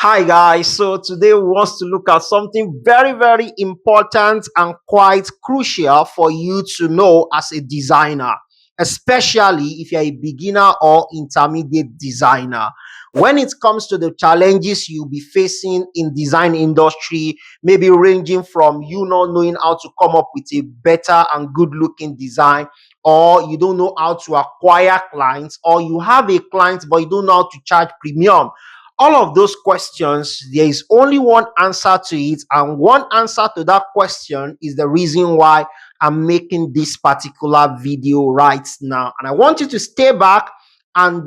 Hi guys, so today we want to look at something very important and quite crucial for you to know as a designer, especially if you're a beginner or intermediate designer. When it comes to the challenges you'll be facing in design industry, maybe ranging from you not knowing how to come up with a better and good looking design, or you don't know how to acquire clients, or you have a client but you don't know how to charge premium. All of those questions, there is only one answer to it, and one answer to that question is the reason why I'm making this particular video right now. And I want you to stay back and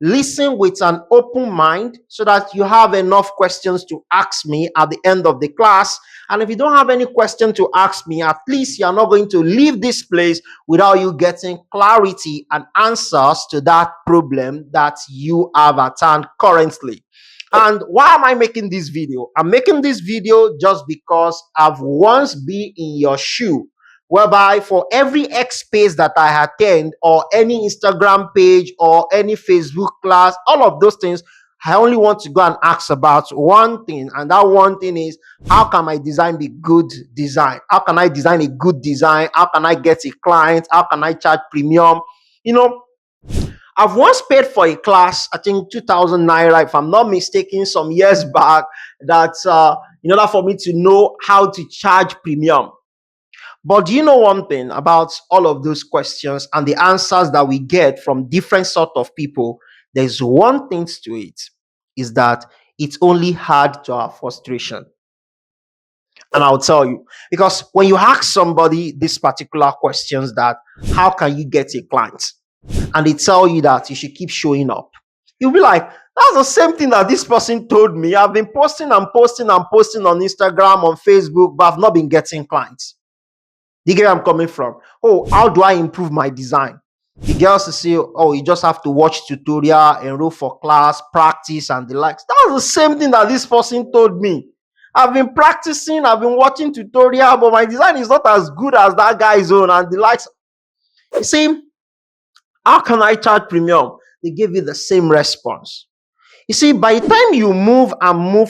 listen with an open mind so that you have enough questions to ask me at the end of the class. And if you don't have any question to ask me, at least you're not going to leave this place without you getting clarity and answers to that problem that you have at hand currently. And why am I making this video? I'm making this video just because I've once been in your shoe, whereby for every X space that I attend, or any Instagram page, or any Facebook class, all of those things, I only want to go and ask about one thing, and that one thing is, how can my design be good design? How can I design a good design? How can I get a client? How can I charge premium? You know, I've once paid for a class, I think 2000 naira, if I'm not mistaken, some years back, that in order for me to know how to charge premium. But do you know one thing about all of those questions and the answers that we get from different sort of people? There's one thing to it, is that it only add to our frustration. And I'll tell you, because when you ask somebody this particular questions, that how can you get a client, and they tell you that you should keep showing up, you'll be like, that's the same thing that this person told me. I've been posting and posting and posting on Instagram, on Facebook, but I've not been getting clients. Do you get where I'm coming from? Oh, how do I improve my design? The girls to say, oh, you just have to watch tutorial, enroll for class, practice, and the likes. That's the same thing that this person told me. I've been practicing, I've been watching tutorial, but my design is not as good as that guy's own, and the likes. You see, how can I charge premium? They give you the same response. You see, by the time you move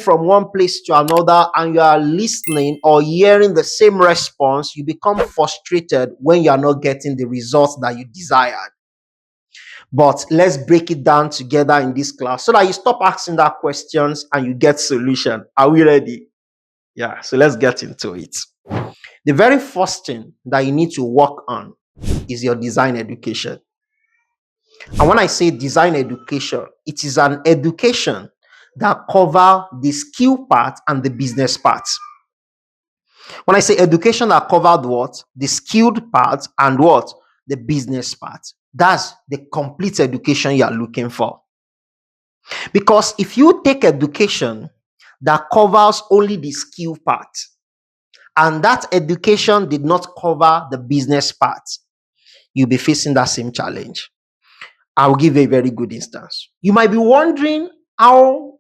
from one place to another, and you are listening or hearing the same response, you become frustrated when you are not getting the results that you desired. But let's break it down together in this class so that you stop asking that questions and you get solution. Are we ready? Yeah, so let's get into it. The very first thing that you need to work on is your design education. And when I say design education, it is an education that cover the skill part and the business part. When I say education that covered what? The skilled part and what? The business part. That's the complete education you are looking for. Because if you take education that covers only the skill part, and that education did not cover the business part, you'll be facing that same challenge. I'll give a very good instance. You might be wondering how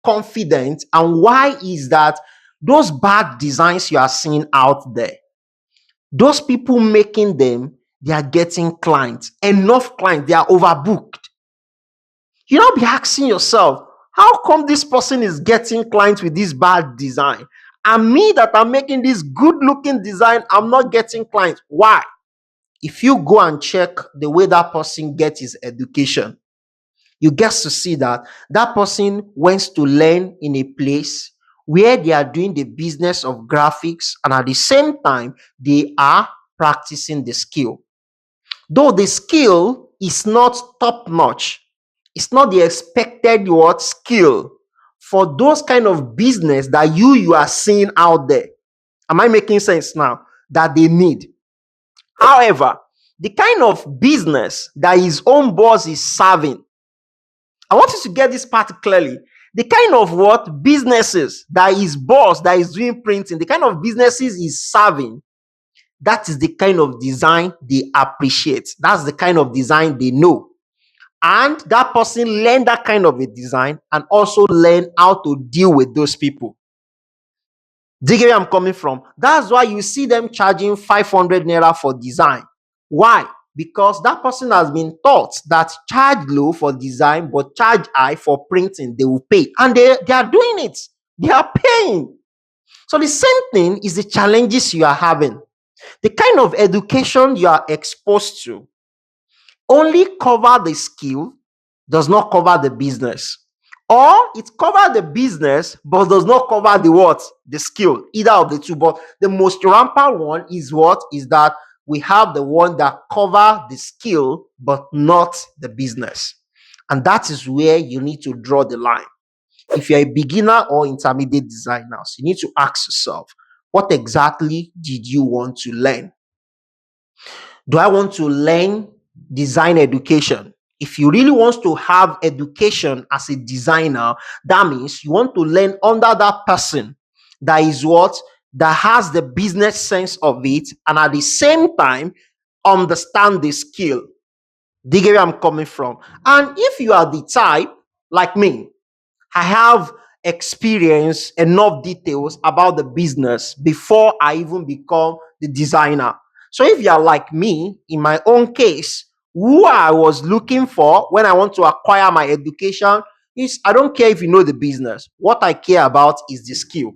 confident and why is that those bad designs you are seeing out there, those people making them, they are getting clients, enough clients, they are overbooked. You now be asking yourself, how come this person is getting clients with this bad design, and me that I'm making this good looking design, I'm not getting clients? Why? If you go and check the way that person gets his education, you get to see that that person went to learn in a place where they are doing the business of graphics, and at the same time they are practicing the skill. Though the skill is not top notch, it's not the expected what skill for those kind of business that you are seeing out there. Am I making sense now? That they need. However, the kind of business that his own boss is serving, I want you to get this part clearly. The kind of what businesses that his boss that is doing printing, the kind of businesses he's serving, that is the kind of design they appreciate. That's the kind of design they know. And that person learn that kind of a design and also learn how to deal with those people. Do you get where I'm coming from? That's why you see them charging 500 naira for design. Why? Because that person has been taught that charge low for design, but charge high for printing. They will pay. And they are doing it. They are paying. So the same thing is the challenges you are having. The kind of education you are exposed to only cover the skill, does not cover the business. Or it covers the business but does not cover the what? The skill. Either of the two. But the most rampant one is what? Is that we have the one that cover the skill but not the business. And that is where you need to draw the line. If you're a beginner or intermediate designer, so you need to ask yourself, what exactly did you want to learn? Do I want to learn design education? If you really want to have education as a designer, that means you want to learn under that person that is what? That has the business sense of it, and at the same time understand the skill. Do you get where I'm coming from? And if you are the type like me, I have experience enough details about the business before I even become the designer. So if you are like me, in my own case, who I was looking for when I want to acquire my education is, I don't care if you know the business. What I care about is the skill.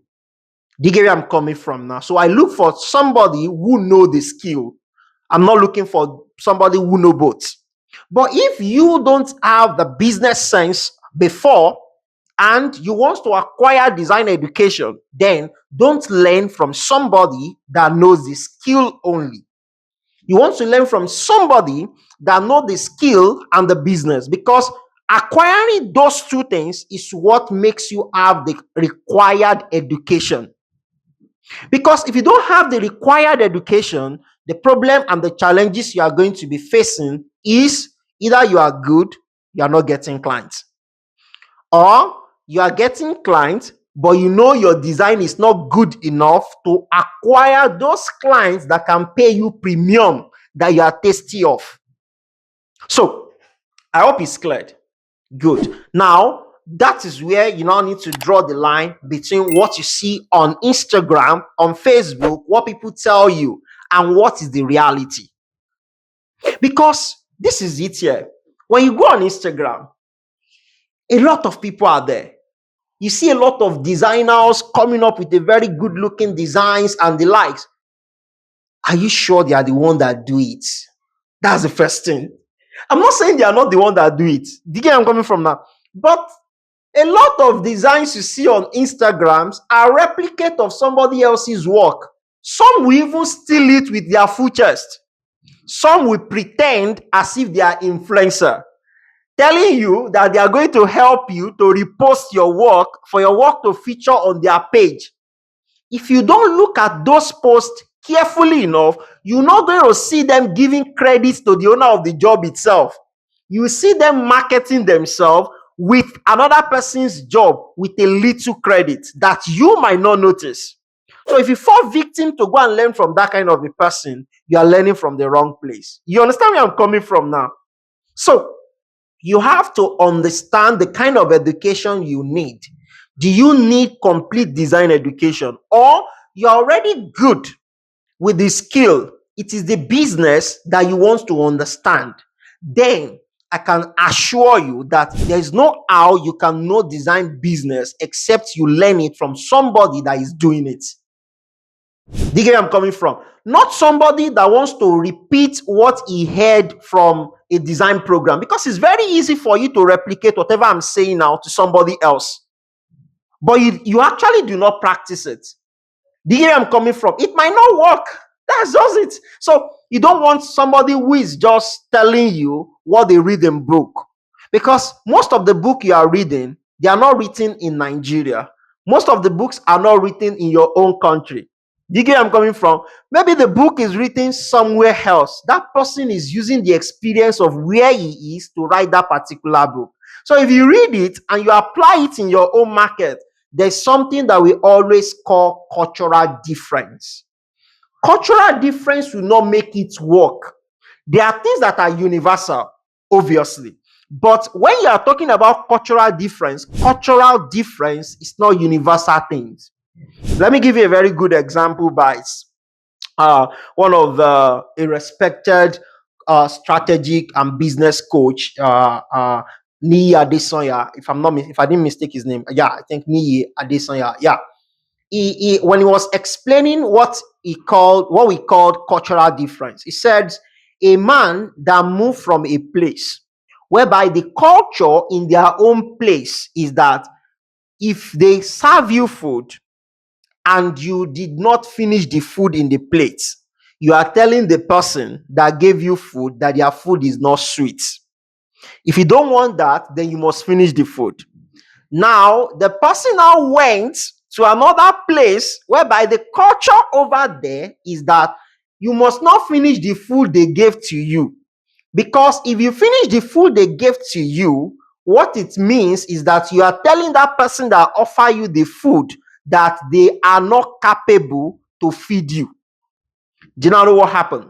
Do you get where I'm coming from now? So I look for somebody who know the skill. I'm not looking for somebody who know both. But if you don't have the business sense before and you want to acquire design education, then don't learn from somebody that knows the skill only. You want to learn from somebody that knows the skill and the business, because acquiring those two things is what makes you have the required education. Because if you don't have the required education, the problem and the challenges you are going to be facing is either you are good, you are not getting clients, or you are getting clients, but you know your design is not good enough to acquire those clients that can pay you premium that you are tasty of. So I hope it's cleared. Good. Now, that is where you now need to draw the line between what you see on Instagram, on Facebook, what people tell you, and what is the reality. Because this is it here. When you go on Instagram, a lot of people are there. You see a lot of designers coming up with a very good looking designs and the likes. Are you sure they are the one that do it? That's the first thing. I'm not saying they are not the one that do it. Do you get where I'm coming from now? But a lot of designs you see on Instagrams are replicate of somebody else's work. Some will even steal it with their full chest. Some will pretend as if they are influencer, telling you that they are going to help you to repost your work for your work to feature on their page. If you don't look at those posts carefully enough, you're not going to see them giving credit to the owner of the job itself. You see them marketing themselves with another person's job with a little credit that you might not notice. So if you fall victim to go and learn from that kind of a person, you are learning from the wrong place. You understand where I'm coming from now? So you have to understand the kind of education you need. Do you need complete design education, or you're already good with the skill? It is the business that you want to understand. Then I can assure you that there's no how you can know design business except you learn it from somebody that is doing it. Do you get where I'm coming from? Not somebody that wants to repeat what he heard from a design program, because it's very easy for you to replicate whatever I'm saying now to somebody else, but you actually do not practice it. Do you get where I'm coming from? It might not work. That's just it. So you don't want somebody who is just telling you what they read in book, because most of the book you are reading, they are not written in Nigeria. Most of the books are not written in your own country. Do you get where I'm coming from? Maybe the book is written somewhere else. That person is using the experience of where he is to write that particular book. So if you read it and you apply it in your own market, there's something that we always call cultural difference. Cultural difference will not make it work. There are things that are universal, obviously. But when you are talking about cultural difference is not universal things. Let me give you a very good example by one of a respected strategic and business coach, Niyi Adesanya, if I didn't mistake his name. Yeah, I think Niyi Adesanya. Yeah. When he was explaining what we called cultural difference, he said a man that moved from a place whereby the culture in their own place is that if they serve you food and you did not finish the food in the plate, you are telling the person that gave you food that their food is not sweet. If you don't want that, then you must finish the food. Now, the person now went to another place whereby the culture over there is that you must not finish the food they gave to you. Because if you finish the food they gave to you, what it means is that you are telling that person that offer you the food that they are not capable to feed you. Do you know what happened?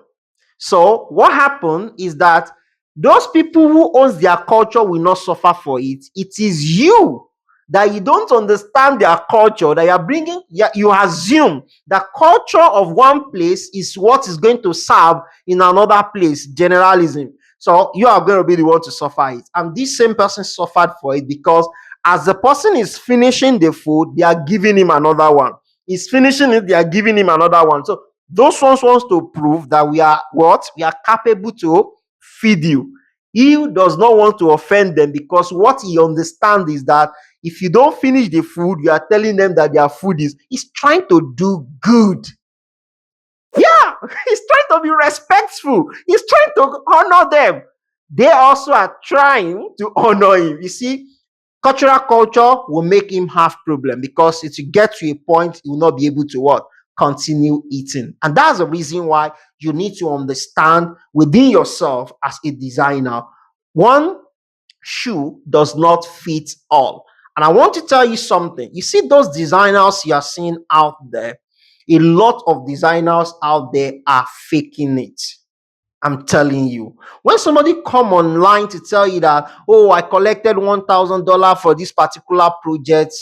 So what happened is that those people who owns their culture will not suffer for it. It is you that you don't understand their culture that you are bringing. You assume the culture of one place is what is going to serve in another place. Generalism. So you are going to be the one to suffer it, and this same person suffered for it because as the person is finishing the food, they are giving him another one. He's finishing it, they are giving him another one. So those ones wants to prove that we are capable to feed you. He does not want to offend them because what he understands is that if you don't finish the food, you are telling them that their food is trying to do good. Yeah, he's trying to be respectful. He's trying to honor them. They also are trying to honor him. You see, culture will make him have problem because it will get to a point he will not be able to what? Continue eating. And that's the reason why you need to understand within yourself as a designer, one shoe does not fit all. And I want to tell you something. You see those designers you are seeing out there, a lot of designers out there are faking it. I'm telling you, when somebody come online to tell you that, oh, I collected $1,000 for this particular project,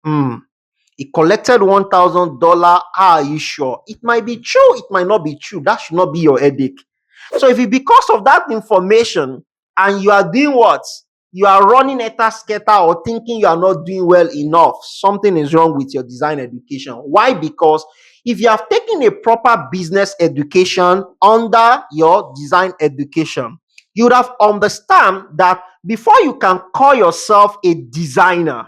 he collected $1,000. Are you sure? It might be true, it might not be true. That should not be your headache. So if it because of that information and you are doing what? You are running etasketa or thinking you are not doing well enough, something is wrong with your design education. Why? Because if you have taken a proper business education under your design education, you would have understand that before you can call yourself a designer,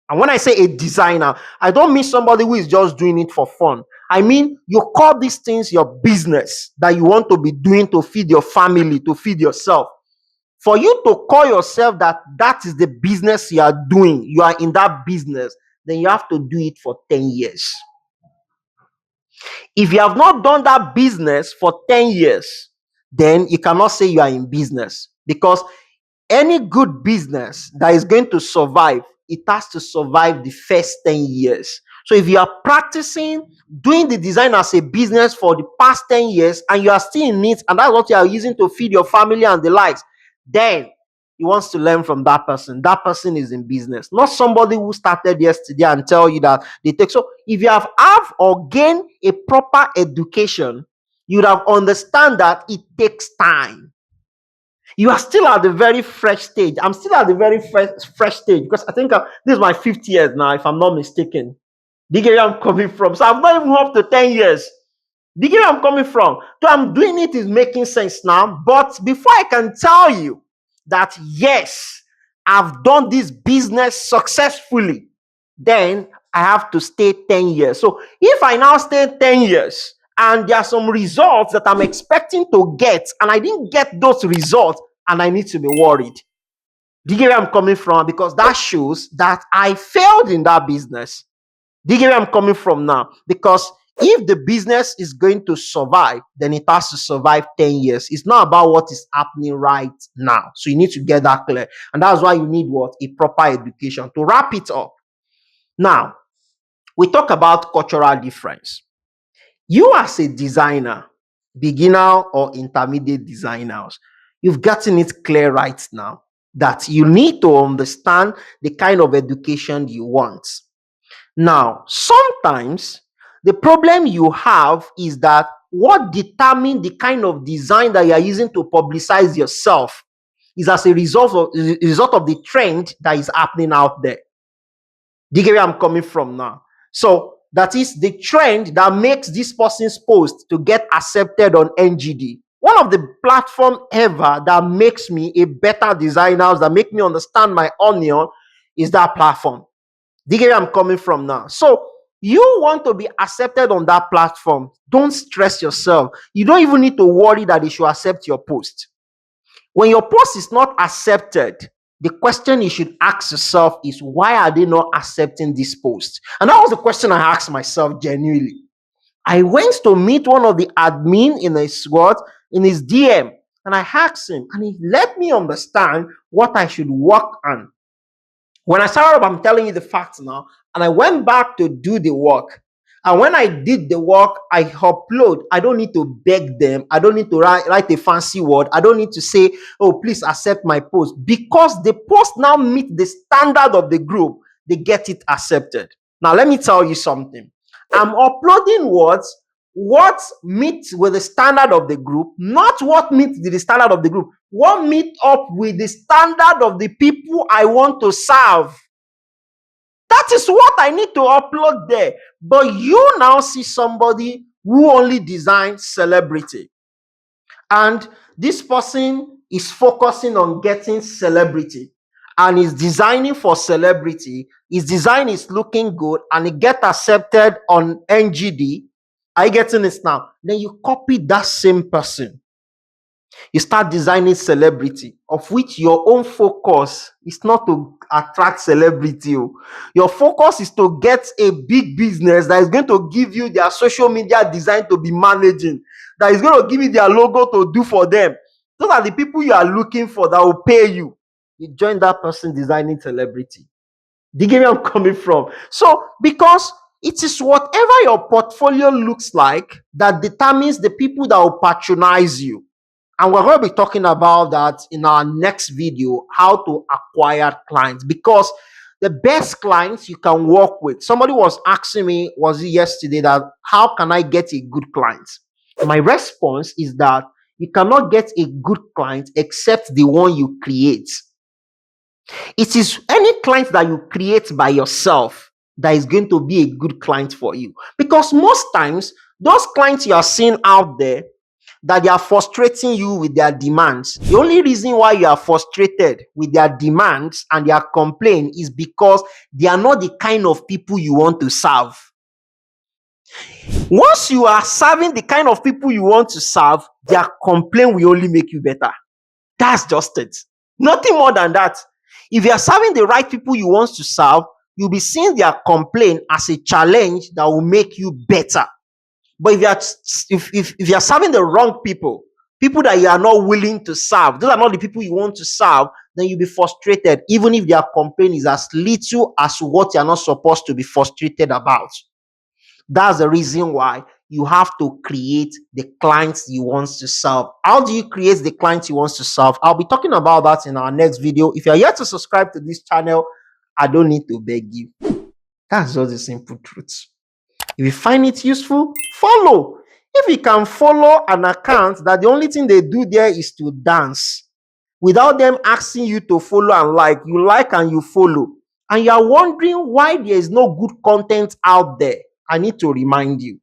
and when I say a designer, I don't mean somebody who is just doing it for fun. I mean, you call these things your business that you want to be doing to feed your family, to feed yourself. For you to call yourself that is the business you are doing, you are in that business, then you have to do it for 10 years. If you have not done that business for 10 years, then you cannot say you are in business, because any good business that is going to survive, it has to survive the first 10 years. So if you are practicing doing the design as a business for the past 10 years and you are still in it, and that's what you are using to feed your family and the likes, then he wants to learn from that person. That person is in business, not somebody who started yesterday and tell you that they take. So if you have or gain a proper education, you would have understand that it takes time. You are still at the very fresh stage. I'm still at the very fresh stage because I think this is my 5th year now, if I'm not mistaken. Do you get where I'm coming from? So I've not even up to 10 years. Do you get where I'm coming from? So I'm doing it is making sense now. But before I can tell you that, yes, I've done this business successfully, then I have to stay 10 years. So if I now stay 10 years, and there are some results that I'm expecting to get, and I didn't get those results, and I need to be worried. Do you get where I'm coming from? Because that shows that I failed in that business. Do you get where I'm coming from now? Because if the business is going to survive, then it has to survive 10 years. It's not about what is happening right now. So you need to get that clear. And that's why you need what? A proper education. To wrap it up. Now, we talk about cultural difference. You as a designer, beginner or intermediate designers, you've gotten it clear right now that you need to understand the kind of education you want. Now, sometimes the problem you have is that what determines the kind of design that you are using to publicize yourself is as a result of the trend that is happening out there. Do you get where I'm coming from now? So that is the trend that makes this person's post to get accepted on NGD. One of the platform ever that makes me a better designer, that make me understand my onion, is that platform. Do you get where I'm coming from now? So you want to be accepted on that platform. Don't stress yourself. You don't even need to worry that they should accept your post. When your post is not accepted, the question you should ask yourself is, why are they not accepting this post? And that was the question I asked myself genuinely. I went to meet one of the admin in his DM, and I asked him, and he let me understand what I should work on. When I started up, I'm telling you the facts now, and I went back to do the work. And when I did the work, I upload. I don't need to beg them. I don't need to write a fancy word. I don't need to say, oh, please accept my post. Because the post now meet the standard of the group, they get it accepted. Now, let me tell you something. I'm uploading what meets with the standard of the group, not what meets the standard of the group. What meet up with the standard of the people I want to serve. That is what I need to upload there. But you now see somebody who only designs celebrity. And this person is focusing on getting celebrity and is designing for celebrity. His design is looking good and it gets accepted on NGD. Are you getting this now? Then you copy that same person. You start designing celebrity, of which your own focus is not to attract celebrity. Your focus is to get a big business that is going to give you their social media design to be managing, that is going to give you their logo to do for them. Those are the people you are looking for that will pay you. You join that person designing celebrity. Do you get where I'm coming from? So, because it is whatever your portfolio looks like that determines the people that will patronize you. And we're going to be talking about that in our next video, how to acquire clients, because the best clients you can work with. Somebody was asking me, was it yesterday, that how can I get a good client? My response is that you cannot get a good client except the one you create. It is any client that you create by yourself that is going to be a good client for you. Because most times, those clients you are seeing out there, that they are frustrating you with their demands. The only reason why you are frustrated with their demands and their complaint is because they are not the kind of people you want to serve. Once you are serving the kind of people you want to serve, their complaint will only make you better. That's just it. Nothing more than that. If you are serving the right people you want to serve, you'll be seeing their complaint as a challenge that will make you better. But if you are serving the wrong people that you are not willing to serve, those are not the people you want to serve, then you'll be frustrated, even if their complaint is as little as what you're not supposed to be frustrated about. That's the reason why you have to create the clients you want to serve. How do you create the clients you want to serve? I'll be talking about that in our next video. If you're yet to subscribe to this channel, I don't need to beg you. That's just the simple truth. If you find it useful, follow. If you can follow an account that the only thing they do there is to dance, without them asking you to follow and you like and you follow, and you are wondering why there is no good content out there, I need to remind you.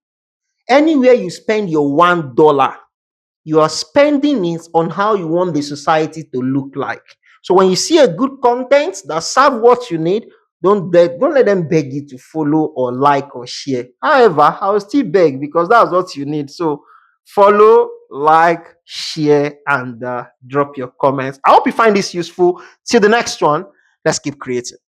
Anywhere you spend your $1, you are spending it on how you want the society to look like. So when you see a good content that serve what you need, don't let them beg you to follow or like or share. However, I will still beg because that's what you need. So follow, like, share, and drop your comments. I hope you find this useful. Till the next one, let's keep creating.